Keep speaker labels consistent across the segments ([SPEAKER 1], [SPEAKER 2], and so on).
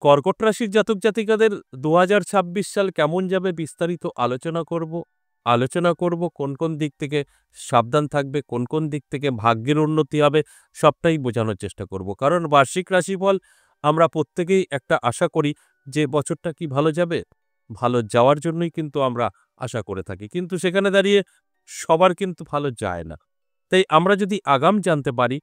[SPEAKER 1] কর্কট রাশির জাতক জাতিকাদের ২০২৬ সাল কেমন যাবে বিস্তারিত আলোচনা করব কোন কোন দিক থেকে সাবধান থাকবে, কোন কোন দিক থেকে ভাগ্যের উন্নতি হবে, সবটাই বোঝানোর চেষ্টা করব। কারণ বার্ষিক রাশিফল আমরা প্রত্যেকেই একটা আশা করি যে বছরটা কি ভালো যাবে? ভালো যাওয়ার জন্যই কিন্তু আমরা আশা করে থাকি। কিন্তু সেখানে দাঁড়িয়ে সবার কিন্তু ভালো যায় না। তাই আমরা যদি আগাম জানতে পারি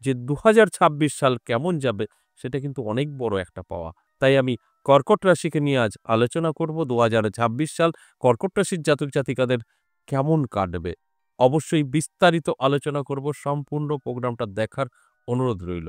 [SPEAKER 1] যে ২০২৬ সাল কেমন যাবে, সেটা কিন্তু অনেক বড় একটা পাওয়া। তাই আমি কর্কট রাশিকে নিয়ে আজ আলোচনা করব ২০২৬ সাল কর্কট রাশির জাতক জাতিকাদের কেমন কাটবে। অবশ্যই বিস্তারিত আলোচনা করব, সম্পূর্ণ প্রোগ্রামটা দেখার অনুরোধ রইল।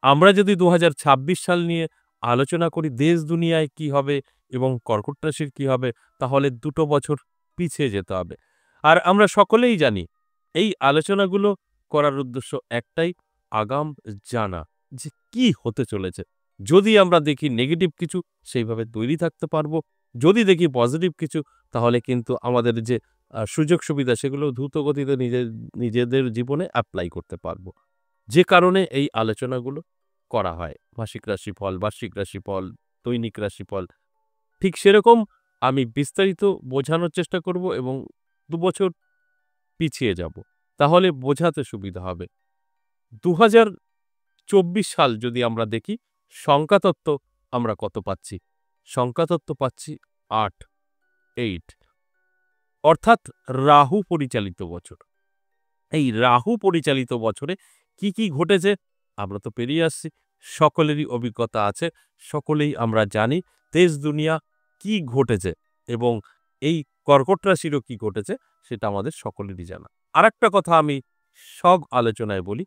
[SPEAKER 1] আমরা যদি ২০২৬ সাল নিয়ে আলোচনা করি দেশ দুনিয়ায় কি হবে এবং কর্কট রাশির কি হবে, তাহলে ২ বছর পিছিয়ে যেতে হবে। আর আমরা সকলেই জানি এই আলোচনাগুলো করার উদ্দেশ্য একটাই, আগাম জানা যে কি হতে চলেছে। যদি আমরা দেখি নেগেটিভ কিছু, সেইভাবে তৈরি থাকতে পারবো। যদি দেখি পজিটিভ কিছু, তাহলে কিন্তু আমাদের যে সুযোগ সুবিধা সেগুলো দ্রুত গতিতে নিজেদের জীবনে এপ্লাই করতে পারবো। যে কারণে এই আলোচনাগুলো করা হয়। মাসিক রাশিফল, বার্ষিক রাশিফল, দৈনিক রাশিফল। ঠিক সেরকম আমি বিস্তারিত বোঝানোর চেষ্টা করব এবং ২ বছর পিছিয়ে যাব। তাহলে বোঝাতে সুবিধা হবে। ২০২৪ সাল যদি আমরা দেখি, সংখ্যাতত্ত্ব আমরা কত পাচ্ছি? সংখ্যাতত্ত্ব পাচ্ছি ৮, অর্থাৎ রাহু পরিচালিত বছর। এই রাহু পরিচালিত বছরে কি কি ঘটেছে আমরা তো পেরিয়ে আসছি, সকলেরই অভিজ্ঞতা আছে, সকলেই আমরা জানি দেশ দুনিয়া কি ঘটেছে এবং এই কর্কট রাশিরও কি ঘটেছে সেটা আমাদের সকলেরই জানা। আরেকটা কথা আমি সব আলোচনায় বলি,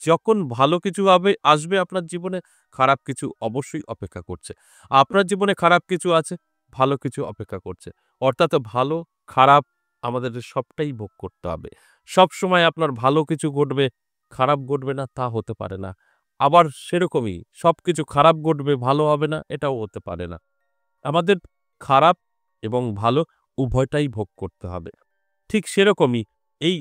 [SPEAKER 1] যখন ভালো কিছু আসবে আপনার জীবনে, খারাপ কিছু অবশ্যই অপেক্ষা করছে। আপনার জীবনে খারাপ কিছু আছে, ভালো কিছু অপেক্ষা করছে। অর্থাৎ ভালো খারাপ আমাদের সবটাই ভোগ করতে হবে। সবসময় আপনার ভালো কিছু ঘটবে, খারাপ ঘটবে না তা হতে পারে না। আবার সেরকমই সবকিছু খারাপ ঘটবে, ভালো হবে না এটাও হতে পারে না। আমাদের খারাপ এবং ভালো উভয়টাই ভোগ করতে হবে। ঠিক সেরকমই এই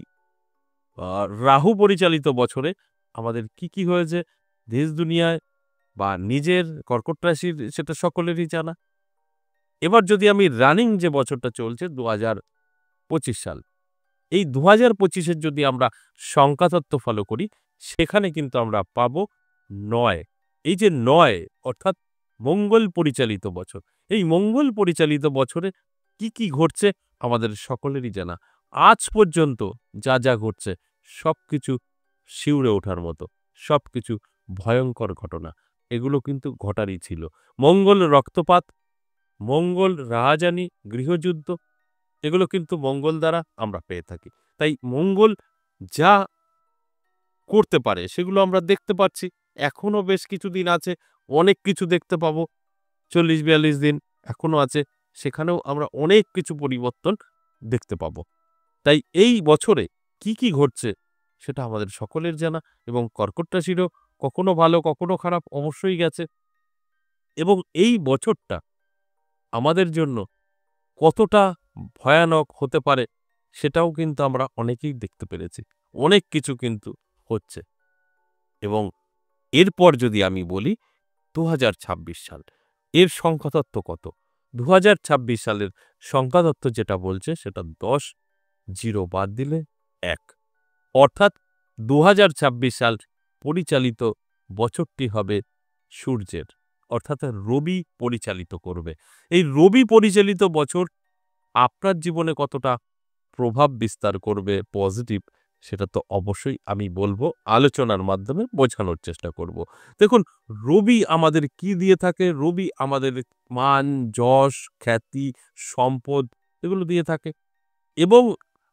[SPEAKER 1] রাহু পরিচালিত বছরে আমাদের কি কি হয়েছে দেশ দুনিয়ায় বা নিজের কর্কট রাশির সেটা সকলেরই জানা। এবার যদি আমি রানিং যে বছরটা চলছে ২০২৫ সাল, এই ২০২৫-এর যদি আমরা সংখ্যাতত্ত্ব ফলো করি, সেখানে কিন্তু আমরা পাবো ৯। এই যে ৯ অর্থাৎ মঙ্গল পরিচালিত বছর। এই মঙ্গল পরিচালিত বছরে কি কি ঘটছে আমাদের সকলেরই জানা। আজ পর্যন্ত যা যা ঘটছে সবকিছু শিউরে ওঠার মতো, সবকিছু ভয়ংকর ঘটনা। এগুলো কিন্তু ঘটারই ছিল। মঙ্গল রক্তপাত, মঙ্গল রাহাজানি, গৃহযুদ্ধ এগুলো কিন্তু মঙ্গল দ্বারা আমরা পেয়ে থাকি। তাই মঙ্গল যা করতে পারে সেগুলো আমরা দেখতে পাচ্ছি। এখনো বেশ কিছুদিন আছে, অনেক কিছু দেখতে পাবো। ৪০-৪২ দিন এখনো আছে। সেখানেও আমরা অনেক কিছু পরিবর্তন দেখতে পাবো। তাই এই বছরে কি কি ঘটছে সেটা আমাদের সকলের জানা এবং কর্কট রাশিরও কখনো ভালো কখনো খারাপ অবশ্যই গেছে এবং এই বছরটা আমাদের জন্য কতটা ভয়ানক হতে পারে সেটাও কিন্তু আমরা অনেকেই দেখতে পেরেছি। অনেক কিছু কিন্তু হচ্ছে এবং এরপর যদি আমি বলি ২০২৬ সাল, এর সংখ্যাতত্ত্ব কত? ২০২৬ সালের সংখ্যাতত্ত্ব যেটা বলছে সেটা ১০, ০ বাদ দিলে ১। অর্থাৎ ২০২৬ সাল পরিচালিত বছরটি হবে সূর্যের, অর্থাৎ রবি পরিচালিত করবে। এই রবি পরিচালিত বছর আপনার জীবনে কতটা প্রভাব বিস্তার করবে পজিটিভ, সেটা তো অবশ্যই আমি বলব, আলোচনার মাধ্যমে বোঝানোর চেষ্টা করব। দেখুন, রবি আমাদের কি দিয়ে থাকে? রবি আমাদের মান, যশ, খ্যাতি, সম্পদ এগুলো দিয়ে থাকে এবং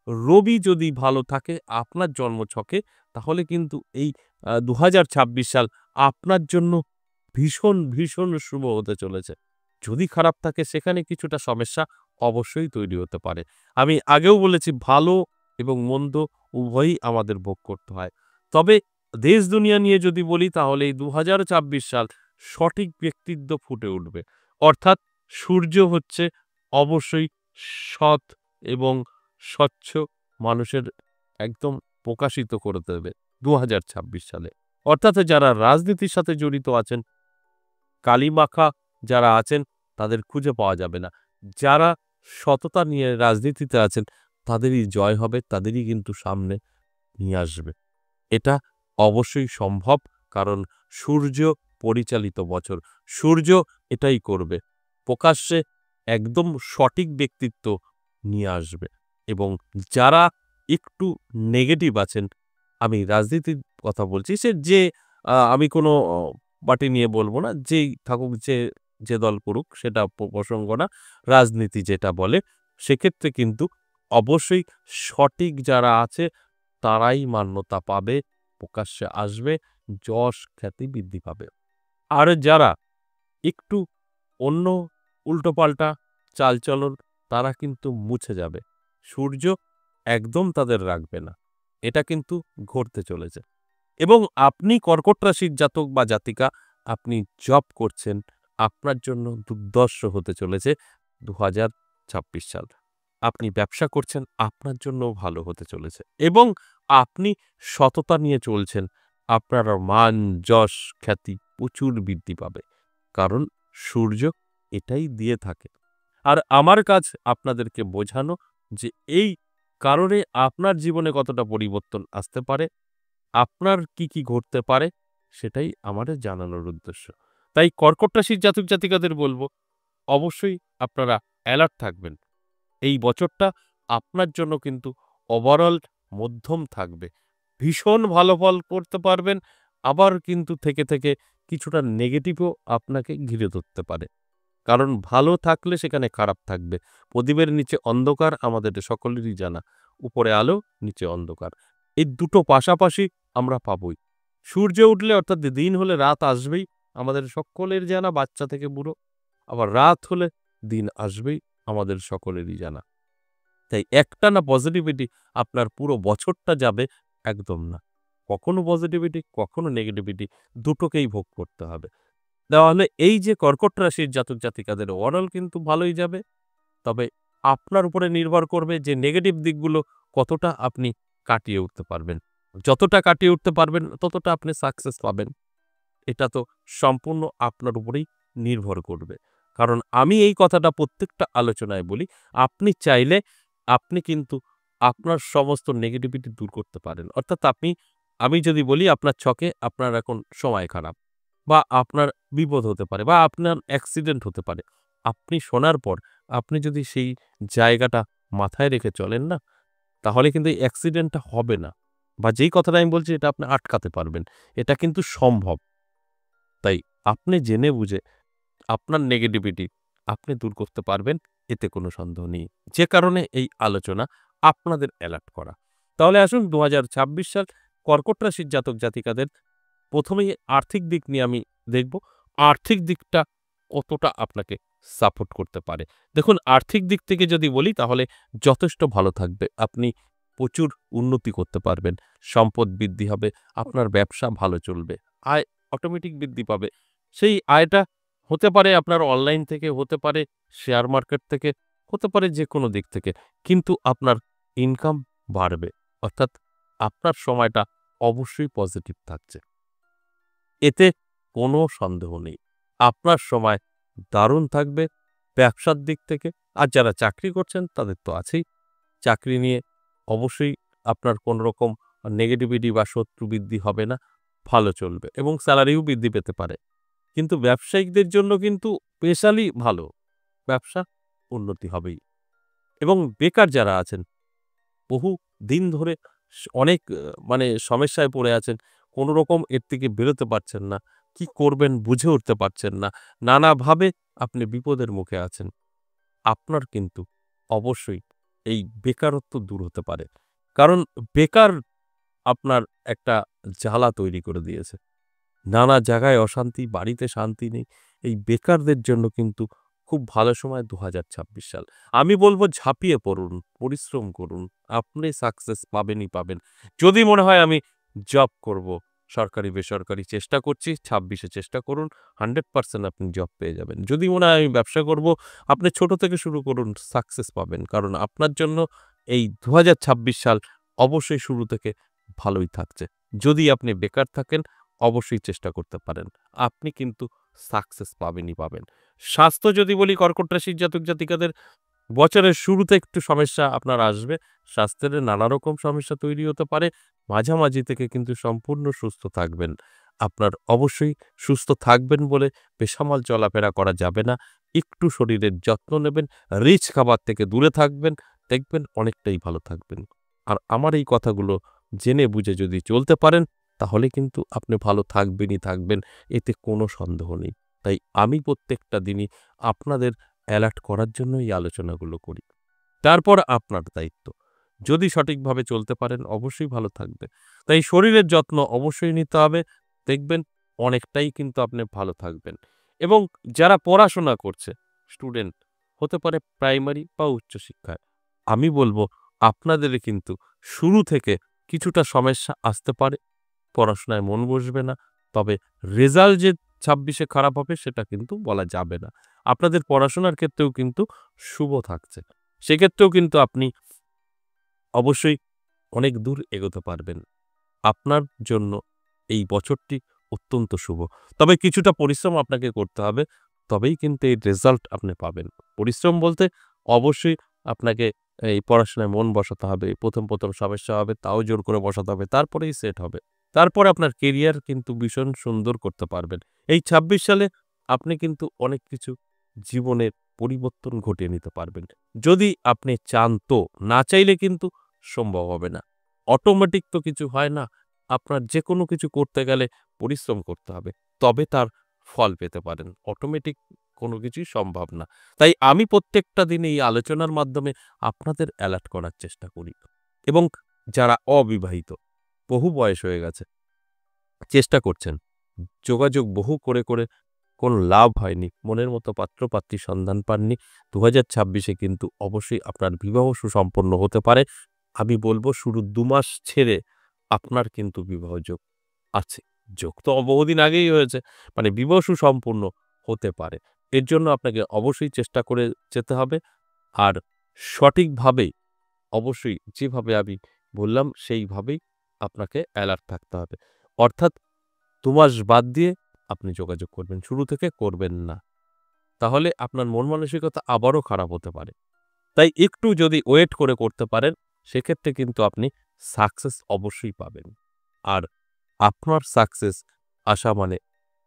[SPEAKER 1] রবি যদি ভালো থাকে আপনার জন্মছকে, তাহলে কিন্তু এই ২০২৬ সাল আপনার জন্য ভীষণ, ভীষণ শুভ হতে চলেছে। যদি খারাপ থাকে সেখানে কিছুটা সমস্যা অবশ্যই তৈরি হতে পারে। আমি আগেও বলেছি ভালো এবং মন্দ উভয়ই আমাদের ভোগ করতে হয়। তবে দেশ দুনিয়া নিয়ে যদি বলি তাহলে এই ২০২৬ সাল সঠিক ব্যক্তিত্ব ফুটে উঠবে। অর্থাৎ সূর্য হচ্ছে অবশ্যই সৎ এবং স্বচ্ছ মানুষের একদম প্রকাশিত করে দেবে ২০২৬ সালে। অর্থাৎ যারা রাজনীতির সাথে জড়িত আছেন কালিমাখা যারা আছেন তাদের খুঁজে পাওয়া যাবে না। যারা সততা নিয়ে রাজনীতিতে আছেন তাদেরই জয় হবে, তাদেরই কিন্তু সামনে নিয়ে আসবে। এটা অবশ্যই সম্ভব, কারণ সূর্য পরিচালিত বছর। সূর্য এটাই করবে। প্রকাশ্যে একদম সঠিক ব্যক্তিত্ব নিয়ে আসবে এবং যারা একটু নেগেটিভ আছেন, আমি রাজনীতির কথা বলছি, সে যে আমি কোনো পার্টি নিয়ে বলব না, যেই থাকুক, যে দল করুক সেটা প্রসঙ্গ না। রাজনীতি যেটা বলে সেক্ষেত্রে কিন্তু অবশ্যই সঠিক যারা আছে তারাই মান্যতা পাবে, প্রকাশ্যে আসবে, যশ খ্যাতি বৃদ্ধি পাবে। আর যারা একটু অন্য উল্টোপাল্টা চালচলন, তারা কিন্তু মুছে যাবে। সূর্য একদম তাদের রাখবে না। এটা কিন্তু ঘটতে চলেছে। এবং আপনি কর্কট রাশির জাতক বা জাতিকা, আপনি জব করছেন, আপনার জন্য দুর্ধর্ষ হতে চলেছে ২০২৬ সাল। আপনি ব্যবসা করছেন, আপনার জন্যও ভালো হতে চলেছে। এবং আপনি সততা নিয়ে চলছেন, আপনার মান, যশ, খ্যাতি প্রচুর বৃদ্ধি পাবে। কারণ সূর্য এটাই দিয়ে থাকে। আর আমার কাজ আপনাদেরকে বোঝানো যে এই কারণে আপনার জীবনে কতটা পরিবর্তন আসতে পারে, আপনার কি, কি ঘটতে পারে, সেটাই আমাদের জানানোর উদ্দেশ্য। তাই কর্কট রাশির জাতক জাতিকাদের বলব, অবশ্যই আপনারা অ্যালার্ট থাকবেন। এই বছরটা আপনার জন্য কিন্তু ওভারঅল মধ্যম থাকবে। ভীষণ ভালো ফল করতে পারবেন, আবার কিন্তু থেকে কিছুটা নেগেটিভও আপনাকে ঘিরে ধরতে পারে। কারণ ভালো থাকলে সেখানে খারাপ থাকবে। প্রদীপের নিচে অন্ধকার আমাদের সকলেরই জানা। উপরে আলো, নিচে অন্ধকার। এই দুটো পাশাপাশি আমরা পাবই। সূর্য উঠলে অর্থাৎ দিন হলে রাত আসবেই, আমাদের সকলের জানা, বাচ্চা থেকে বুড়ো। আবার রাত হলে দিন আসবেই, আমাদের সকলেরই জানা। তাই একটানা পজিটিভিটি আপনার পুরো বছরটা যাবে একদম না। কখনো পজিটিভিটি, কখনো নেগেটিভিটি, দুটোকেই ভোগ করতে হবে। তাহলে এই যে কর্কট রাশির জাতক জাতিকাদের ওভারঅল কিন্তু ভালোই যাবে। তবে আপনার উপরে নির্ভর করবে যে নেগেটিভ দিকগুলো কতটা আপনি কাটিয়ে উঠতে পারবেন। যতটা কাটিয়ে উঠতে পারবেন ততটা আপনি সাকসেস পাবেন। এটা তো সম্পূর্ণ আপনার উপরেই নির্ভর করবে। কারণ আমি এই কথাটা প্রত্যেকটা আলোচনায় বলি, আপনি চাইলে আপনি কিন্তু আপনার সমস্ত নেগেটিভিটি দূর করতে পারেন। অর্থাৎ আমি যদি বলি আপনার ছকে আপনার এখন সময় খারাপ বা আপনার বিপদ হতে পারে বা আপনার অ্যাক্সিডেন্ট হতে পারে। আপনি শোনার পর আপনি যদি সেই জায়গাটা মাথায় রেখে চলেন না, তাহলে কিন্তু এই অ্যাক্সিডেন্টটা হবে না। বা যেই কথাটা আমি বলছি এটা আপনি আটকাতে পারবেন। এটা কিন্তু সম্ভব। তাই আপনি জেনে বুঝে আপনার নেগেটিভিটি আপনি দূর করতে পারবেন, এতে কোনো সন্দেহ নেই। যে কারণে এই আলোচনা আপনাদের অ্যালার্ট করা। তাহলে আসুন ২০২৬ সাল কর্কট রাশির জাতক জাতিকাদের প্রথমেই আর্থিক দিক নিয়ে আমি দেখব। আর্থিক দিকটা কতটা আপনাকে সাপোর্ট করতে পারে। দেখুন, আর্থিক দিক থেকে যদি বলি তাহলে যথেষ্ট ভালো থাকবে। আপনি প্রচুর উন্নতি করতে পারবেন। সম্পদ বৃদ্ধি হবে, আপনার ব্যবসা ভালো চলবে। আয় অটোমেটিক বৃদ্ধি পাবে। সেই আয়টা হতে পারে আপনার অনলাইন থেকে, হতে পারে শেয়ার মার্কেট থেকে, হতে পারে যেকোনো দিক থেকে। কিন্তু আপনার ইনকাম বাড়বে। অর্থাৎ আপনার সময়টা অবশ্যই পজিটিভ থাকছে। এতে কোনো সন্দেহ নেই। আপনার সময় দারুণ থাকবে ব্যবসার দিক থেকে। আর যারা চাকরি করছেন তাদের তো আছেই। চাকরি নিয়ে অবশ্যই আপনার কোনো রকম নেগেটিভিটি বা শত্রু বৃদ্ধি হবে না, ভালো চলবে এবং স্যালারিও বৃদ্ধি পেতে পারে। কিন্তু ব্যবসায়িকদের জন্য কিন্তু স্পেশালি ভালো। ব্যবসা উন্নতি হবেই। এবং বেকার যারা আছেন, বহু দিন ধরে অনেক মানে সমস্যায় পড়ে আছেন। কোনো রকম এর থেকে বেরোতে পারছেন না। কি করবেন বুঝে উঠতে পারছেন না। নানাভাবে আপনি বিপদের মুখে আছেন। আপনার কিন্তু অবশ্যই এই বেকারত্ব দূর হতে পারে। কারণ বেকার আপনার একটা জ্বালা তৈরি করে দিয়েছে। নানা জায়গায় অশান্তি, বাড়িতে শান্তি নেই। এই বেকারদের জন্য কিন্তু খুব ভালো সময় ২০২৬ সাল। আমি বলব ঝাঁপিয়ে পড়ুন, পরিশ্রম করুন। আপনি সাকসেস পাবেনই পাবেন। যদি মনে হয় আমি জব করব, সরকারি বেসরকারি চেষ্টা করছি, ২৬ এ চেষ্টা করুন। 100% আপনি জব পেয়ে যাবেন। যদি মনে হয় আমি ব্যবসা করব, আপনি ছোট থেকে শুরু করুন, সাকসেস পাবেন। কারণ আপনার জন্য এই ২০২৬ সাল অবশ্যই শুরু থেকে ভালোই থাকছে। যদি আপনি বেকার থাকেন অবশ্যই চেষ্টা করতে পারেন। আপনি কিন্তু সাকসেস পাবেনই পাবেন। স্বাস্থ্য যদি বলি কর্কট রাশির জাতক জাতিকাদের বছরের শুরুতে একটু সমস্যা আপনার আসবে। স্বাস্থ্যের নানা রকম সমস্যা তৈরি হতে পারে। মাঝামাঝি থেকে কিন্তু সম্পূর্ণ সুস্থ থাকবেন। আপনার অবশ্যই সুস্থ থাকবেন বলে বেসামাল চলাফেরা করা যাবে না। একটু শরীরের যত্ন নেবেন, রিচ খাবার থেকে দূরে থাকবেন, দেখবেন অনেকটাই ভালো থাকবেন। আর আমার এই কথাগুলো জেনে বুঝে যদি চলতে পারেন, তাহলে কিন্তু আপনি ভালো থাকবেনই থাকবেন, এতে কোনো সন্দেহ নেই। তাই আমি প্রত্যেকটা দিনই আপনাদের অ্যালার্ট করার জন্য এই আলোচনাগুলো করি। তারপর আপনার দায়িত্ব। যদি সঠিকভাবে চলতে পারেন অবশ্যই ভালো থাকবে। তাই শরীরের যত্ন অবশ্যই নিতে হবে। দেখবেন অনেকটাই কিন্তু আপনি ভালো থাকবেন। এবং যারা পড়াশোনা করছে, স্টুডেন্ট হতে পারে প্রাইমারি বা উচ্চশিক্ষায়, আমি বলব আপনাদের কিন্তু শুরু থেকে কিছুটা সমস্যা আসতে পারে। পড়াশোনায় মন বসবে না। তবে রেজাল্ট যে ২৬ এ খারাপ হবে সেটা কিন্তু বলা যাবে না। আপনাদের পড়াশোনার ক্ষেত্রেও কিন্তু শুভ থাকছে। সেক্ষেত্রেও কিন্তু আপনি অবশ্যই অনেক দূর এগোতে পারবেন। আপনার জন্য এই বছরটি অত্যন্ত শুভ। তবে কিছুটা পরিশ্রম আপনাকে করতে হবে। তবেই কিন্তু এই রেজাল্ট আপনি পাবেন। পরিশ্রম বলতে অবশ্যই আপনাকে এই পড়াশোনায় মন বসাতে হবে। ১ম সমস্যা হবে, তাও জোর করে বসাতে হবে। তারপরেই সেট হবে। তারপরে আপনার কেরিয়ার কিন্তু ভীষণ সুন্দর করতে পারবেন। এই ২৬ সালে আপনি কিন্তু অনেক কিছু জীবনের পরিবর্তন ঘটিয়ে নিতে পারবেন। যদি আপনি চান তো, না চাইলে কিন্তু সম্ভব হবে না। অটোমেটিক তো কিছু হয় না। আপনার যেকোনো কিছু করতে গেলে পরিশ্রম করতে হবে। তবে তার ফল পেতে পারেন। অটোমেটিক কোনো কিছুই সম্ভব না। তাই আমি প্রত্যেকটা দিন এই আলোচনার মাধ্যমে আপনাদের অ্যালার্ট করার চেষ্টা করি। এবং যারা অবিবাহিত, বহু বয়স হয়ে গেছে, চেষ্টা করছেন, যোগাযোগ বহু করে কোনো লাভ হয়নি, মনের মতো পাত্র-পাত্রীর সন্ধান পাননি, ২০২৬ এ কিন্তু অবশ্যই আপনার বিবাহ সুসম্পন্ন হতে পারে। আমি বলব শুরু ২ মাস ছেড়ে আপনার কিন্তু বিবাহ যোগ আছে। যোগ তো বহুদিন আগেই হয়েছে। মানে বিবাহ সুসম্পূর্ণ হতে পারে। এর জন্য আপনাকে অবশ্যই চেষ্টা করে যেতে হবে। আর সঠিকভাবেই অবশ্যই যেভাবে আমি বললাম সেইভাবেই আপনাকে অ্যালার্ট থাকতে হবে। অর্থাৎ ২ মাস বাদ দিয়ে আপনি যোগাযোগ করবেন। শুরু থেকে করবেন না। তাহলে আপনার মন মানসিকতা আবারও খারাপ হতে পারে। তাই একটু যদি ওয়েট করে করতে পারেন, সেক্ষেত্রে কিন্তু আপনি সাকসেস অবশ্যই পাবেন। আর আপনার সাকসেস আসা মানে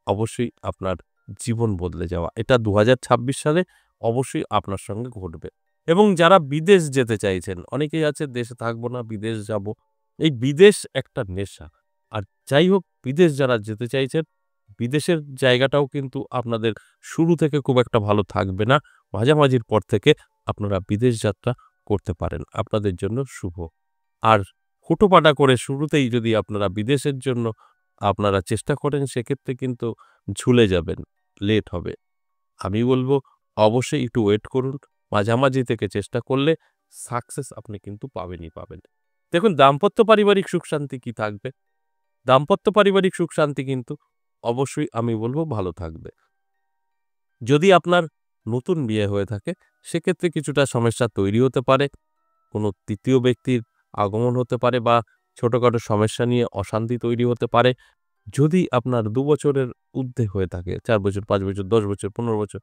[SPEAKER 1] অবশ্যই আপনার জীবন বদলে যাওয়া। এটা ২০২৬ সালে অবশ্যই আপনার সঙ্গে ঘটবে। এবং যারা বিদেশ যেতে চাইছেন, অনেকেই আছে দেশে থাকবো না, বিদেশ যাবো। এই বিদেশ একটা নেশা। আর যাই হোক বিদেশ যারা যেতে চাইছেন, বিদেশের জায়গাটাও কিন্তু আপনাদের শুরু থেকে খুব একটা ভালো থাকবে না। মাঝামাঝির পর থেকে আপনারা বিদেশ যাত্রা করতে পারেন। আপনাদের জন্য শুভ। আর হুটোপাটা করে শুরুতেই যদি আপনারা বিদেশের জন্য আপনারা চেষ্টা করেন সেক্ষেত্রে কিন্তু ঝুলে যাবেন, লেট হবে। আমি বলব অবশ্যই একটু ওয়েট করুন। মাঝামাঝি থেকে চেষ্টা করলে সাকসেস আপনি কিন্তু পাবেনই পাবেন। দেখুন দাম্পত্য পারিবারিক সুখ-শান্তি কি থাকবে? দাম্পত্য পারিবারিক সুখ-শান্তি কিন্তু অবশ্যই আমি বলব ভালো থাকবে। যদি আপনার নতুন বিয়ে হয়ে থাকে সেক্ষেত্রে কিছুটা সমস্যা তৈরি হতে পারে। কোনো ৩য় ব্যক্তির আগমন হতে পারে বা ছোটখাটো সমস্যা নিয়ে অশান্তি তৈরি হতে পারে। যদি আপনার ২ বছরের ঊর্ধ্বে হয়ে থাকে, ৪ বছর, ৫ বছর, ১০ বছর, ১৫ বছর,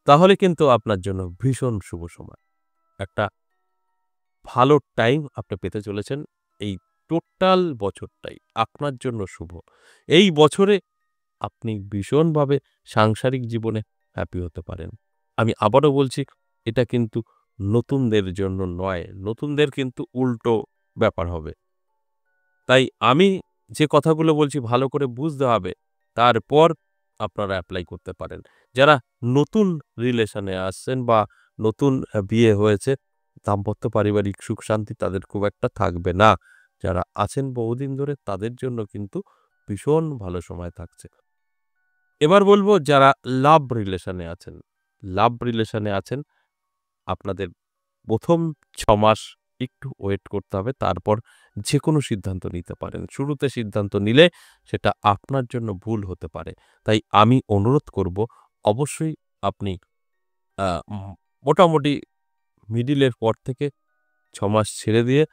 [SPEAKER 1] তাহলে কিন্তু আপনার জন্য ভীষণ শুভ সময়। একটা ভালো টাইম আপনি পেতে চলেছেন। এই টোটাল বছরটাই আপনার জন্য শুভ। এই বছরে আপনি ভীষণভাবে সাংসারিক জীবনে হ্যাপি হতে পারেন। আমি আবারও বলছি, এটা কিন্তু নতুনদের জন্য নয়। নতুনদের কিন্তু উল্টো ব্যাপার হবে। তাই আমি যে কথাগুলো বলছি ভালো করে বুঝতে হবে। তারপর আপনারা এপ্লাই করতে পারেন। যারা নতুন রিলেশনে আসছেন বা নতুন বিয়ে হয়েছে, দাম্পত্য পারিবারিক সুখ-শান্তি তাদের খুব একটা থাকবে না। যারা আছেন বহুদিন ধরে তাদের জন্য কিন্তু ভীষণ ভালো সময় থাকছে। এবার বলব যারা লাভ রিলেশনে আছেন, লাভ রিলেশনে আছেন আপনাদের ১ম ৬ মাস একটু ওয়েট করতে হবে। তারপর যেকোনো সিদ্ধান্ত নিতে পারেন। শুরুতে সিদ্ধান্ত নিলে সেটা আপনার জন্য ভুল হতে পারে। তাই আমি অনুরোধ করব অবশ্যই আপনি আ উম মোটামুটি মিডল এর পর থেকে ৬ মাস ছেড়ে দিয়ে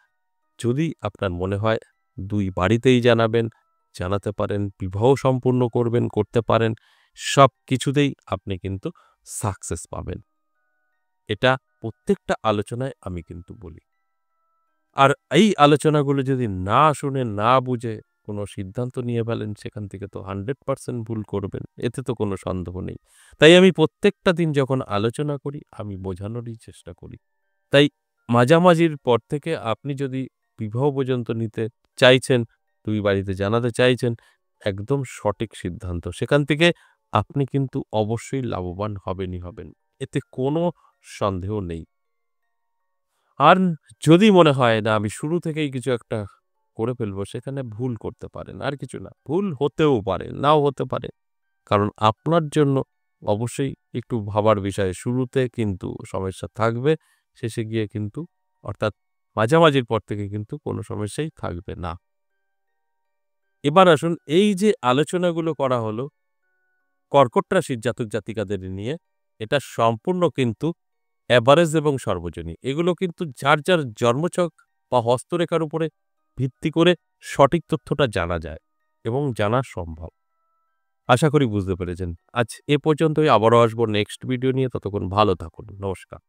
[SPEAKER 1] যদি আপনার মনে হয় ২ বাড়িতেই জানাবেন, জানাতে পারেন, বিবাহ সম্পূর্ণ করবেন, করতে পারেন। সব কিছুতেই আপনি কিন্তু সাকসেস পাবেন। এটা প্রত্যেকটা আলোচনায় আমি কিন্তু বলি। আর এই আলোচনাগুলো যদি না শুনে, না বুঝে কোনো সিদ্ধান্ত নিয়ে ফেলেন, সেখান থেকে তো 100% ভুল করবেন। এতে তো কোনো সন্দেহ নেই। তাই আমি প্রত্যেকটা দিন যখন আলোচনা করি, আমি বোঝানোরই চেষ্টা করি। তাই মাঝামাঝির পর থেকে আপনি যদি বিবাহ পর্যন্ত নিতে চাইছেন, ২ বাড়িতে জানাতে চাইছেন, একদম সঠিক সিদ্ধান্ত। সেখান থেকে আপনি কিন্তু অবশ্যই লাভবান হবেনই হবেন। এতে কোনো সন্দেহ নেই। আর যদি মনে হয় না আমি শুরু থেকেই কিছু একটা করে ফেলবো, সেখানে ভুল করতে পারেন। আর কিছু না। ভুল হতেও পারে, নাও হতে পারে। কারণ আপনার জন্য অবশ্যই একটু ভাবার বিষয়। শুরুতে কিন্তু সমস্যা থাকবে, শেষে গিয়ে কিন্তু অর্থাৎ মাঝামাঝির পর থেকে কিন্তু কোনো সমস্যাই থাকবে না। এবার আসুন এই যে আলোচনাগুলো করা হলো কর্কট রাশির জাতক-জাতিকাদের নিয়ে, এটা সম্পূর্ণ কিন্তু এভারেজ এবং সর্বজনীন। এগুলো কিন্তু যার, যার জন্মছক বা হস্তরেখার উপরে ভিত্তি করে সঠিক তথ্যটা জানা যায় এবং জানা সম্ভব। আশা করি বুঝতে পেরেছেন। আজ এ পর্যন্তই, আবারও আসবো নেক্সট ভিডিও নিয়ে। ততক্ষণ ভালো থাকুন। নমস্কার।